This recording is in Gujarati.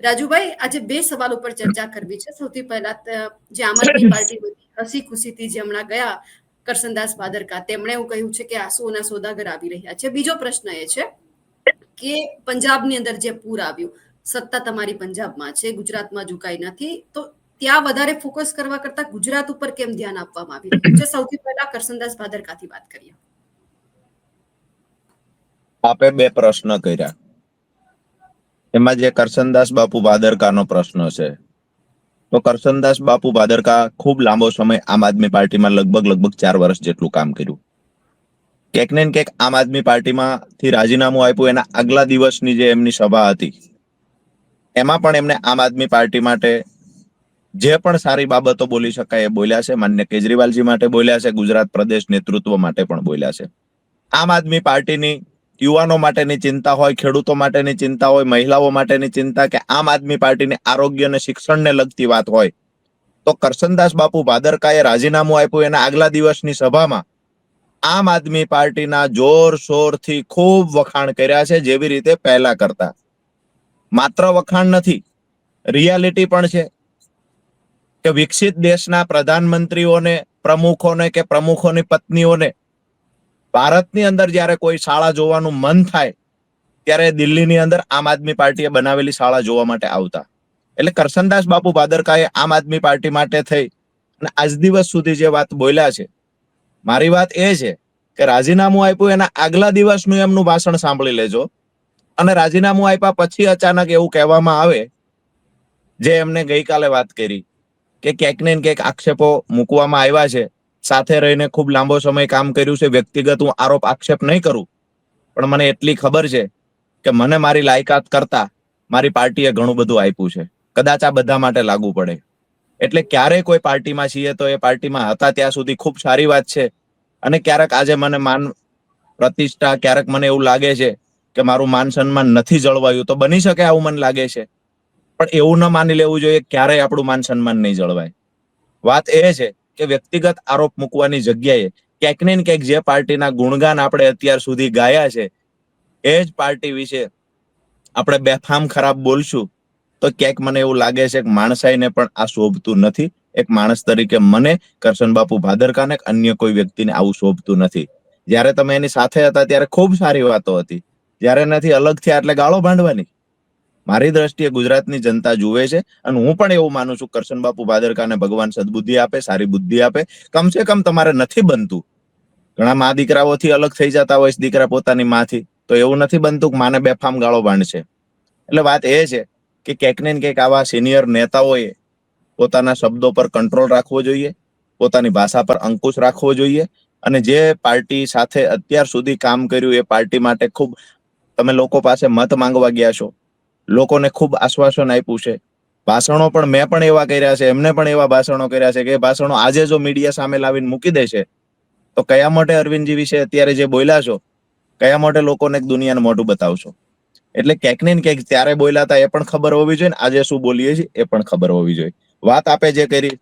રાજુભાઈ, આજે બે સવાલ ઉપર ચર્ચા કરવી છે. સૌથી પહેલા જે આમ આદમી પાર્ટી હસી ખુશીથી જે હમણાં ગયા કરસનદાસ ભાદરકા, તેમણે એવું કહ્યું છે કે આંસુઓના સોદાગર આવી રહ્યા છે. બીજો પ્રશ્ન એ છે કે પંજાબની અંદર જે પૂર આવ્યું, સત્તા તમારી પંજાબમાં છે, ગુજરાતમાં ઝુકાઈ નથી, તો ત્યાં વધારે ફોકસ કરવા કરતા ગુજરાત ઉપર કેમ ધ્યાન આપવામાં આવી રહ્યું છે? સૌથી પહેલા કરસનદાસ ભાદરકાથી વાત કરીએ. આપે બે પ્રશ્ન કર્યા, એમાં જે કરસનદાસ બાપુ ભાદરકાનો પ્રશ્ન છે, તો કરસનદાસ બાપુ ભાદરકા ખૂબ લાંબો સમય આમ આદમી પાર્ટીમાં લગભગ 4 વર્ષ જેટલું કામ કર્યું. ક્યાંક ને ક્યાંક આમ આદમી પાર્ટીમાંથી રાજીનામું આપ્યું એના આગલા દિવસની જે એમની સભા હતી, એમાં પણ એમને આમ આદમી પાર્ટી માટે જે પણ સારી બાબતો બોલી શકાય એ બોલ્યા છે. માન્ય કેજરીવાલજી માટે બોલ્યા છે, ગુજરાત પ્રદેશ નેતૃત્વ માટે પણ બોલ્યા છે. આમ આદમી પાર્ટીની યુવાનો માટેની ચિંતા હોય, ખેડૂતો માટેની ચિંતા હોય, મહિલાઓ માટેની ચિંતા, કે આમ આદમી પાર્ટીની આરોગ્ય અને શિક્ષણને લગતી વાત હોય, તો કરસનદાસ બાપુ ભાદરકાએ રાજીનામું આપ્યું એના આગલા દિવસની સભામાં આમ આદમી પાર્ટીના જોરશોરથી ખૂબ વખાણ કર્યા છે, જેવી રીતે પહેલા કરતા. માત્ર વખાણ નથી, રિયાલિટી પણ છે કે વિકસિત દેશના પ્રધાનમંત્રીઓને, પ્રમુખોને કે પ્રમુખોની પત્નીઓને ભારતની અંદર જ્યારે કોઈ શાળા જોવાનું મન થાય ત્યારે દિલ્હીની અંદર આમ આદમી પાર્ટીએ બનાવેલી શાળા જોવા માટે આવતા. એટલે કરસનદાસ બાપુ ભાદરકાએ આમ આદમી પાર્ટી માટે થઈ અને આજ દિવસ સુધી જે વાત બોલ્યા છે, મારી વાત એ છે કે રાજીનામું આપ્યું એના આગલા દિવસનું એમનું ભાષણ સાંભળી લેજો, અને રાજીનામું આપ્યા પછી અચાનક એવું કહેવામાં આવે, જે એમને ગઈકાલે વાત કરી કે ક્યાંક ને ક્યાંક આક્ષેપો મૂકવામાં આવ્યા છે, સાથે રહીને ખૂબ લાંબો સમય કામ કર્યું છે. વ્યક્તિગત હું આરોપ આક્ષેપ નહીં કરું, પણ મને એટલી ખબર છે કે મને મારી લાયકાત કરતા મારી પાર્ટીએ ઘણું બધું આપ્યું છે. કદાચ આ બધા માટે લાગુ પડે. એટલે ક્યારેય કોઈ પાર્ટીમાં છીએ તો એ પાર્ટીમાં હતા ત્યાં સુધી ખૂબ સારી વાત છે, અને ક્યારેક આજે મને માન પ્રતિષ્ઠા, ક્યારેક મને એવું લાગે છે કે મારું માન સન્માન નથી જળવાયું, તો બની શકે આવું મને લાગે છે, પણ એવું ન માની લેવું જોઈએ ક્યારેય આપણું માન સન્માન નહીં જળવાય. વાત એ છે કે વ્યક્તિગત આરોપ મૂકવાની જગ્યાએ ક્યાંક ને ક્યાંક જે પાર્ટીના ગુણગાન આપણે અત્યાર સુધી ગાયા છે, એ જ પાર્ટી વિશે આપણે બેફામ ખરાબ બોલશું તો ક્યાંક મને એવું લાગે છે કે માણસાઈને પણ આ શોભતું નથી. એક માણસ તરીકે મને, કરશન બાપુ ભાદરકાને, અન્ય કોઈ વ્યક્તિને આવું શોભતું નથી. જ્યારે તમે એની સાથે હતા ત્યારે ખૂબ સારી વાતો હતી, જ્યારે એનાથી અલગ થયા એટલે ગાળો ભાંડવાની. મારી દ્રષ્ટિએ ગુજરાતની જનતા જુએ છે, અને હું પણ એવું માનું છું કરશન બાપુ ભાદરકાને ભગવાન સદબુદ્ધિ આપે, સારી બુદ્ધિ આપે. કમસે કમ તમારે નથી બનતું, ઘણા મા દીકરાઓથી અલગ થઈ જતા હોય દીકરા પોતાની માંથી, તો એવું નથી બનતું કે માને બેફામ ગાળો ભાંડશે. એટલે વાત એ છે કે ક્યાંક ને ક્યાંક આવા સિનિયર નેતાઓએ પોતાના શબ્દો પર કંટ્રોલ રાખવો જોઈએ, પોતાની ભાષા પર અંકુશ રાખવો જોઈએ, અને જે પાર્ટી સાથે અત્યાર સુધી કામ કર્યું એ પાર્ટી માટે ખૂબ તમે લોકો પાસે મત માંગવા ગયા છો, લોકોને ખૂબ આશ્વાસન આપ્યું છે. ભાષણો પણ મેં પણ એવા કર્યા છે, એમને પણ એવા ભાષણો કર્યા છે કે એ ભાષણો આજે જો મીડિયા સામે લાવીને મૂકી દેશે તો કયા માટે અરવિંદજી વિશે અત્યારે જે બોલ્યા છો, કયા માટે લોકોને દુનિયાને મોઢું બતાવશો. એટલે ક્યાંક ને ક્યાંક ત્યારે બોલ્યા હતા એ પણ ખબર હોવી જોઈએ, ને આજે શું બોલીએ છીએ એ પણ ખબર હોવી જોઈએ. વાત આપે જે કરી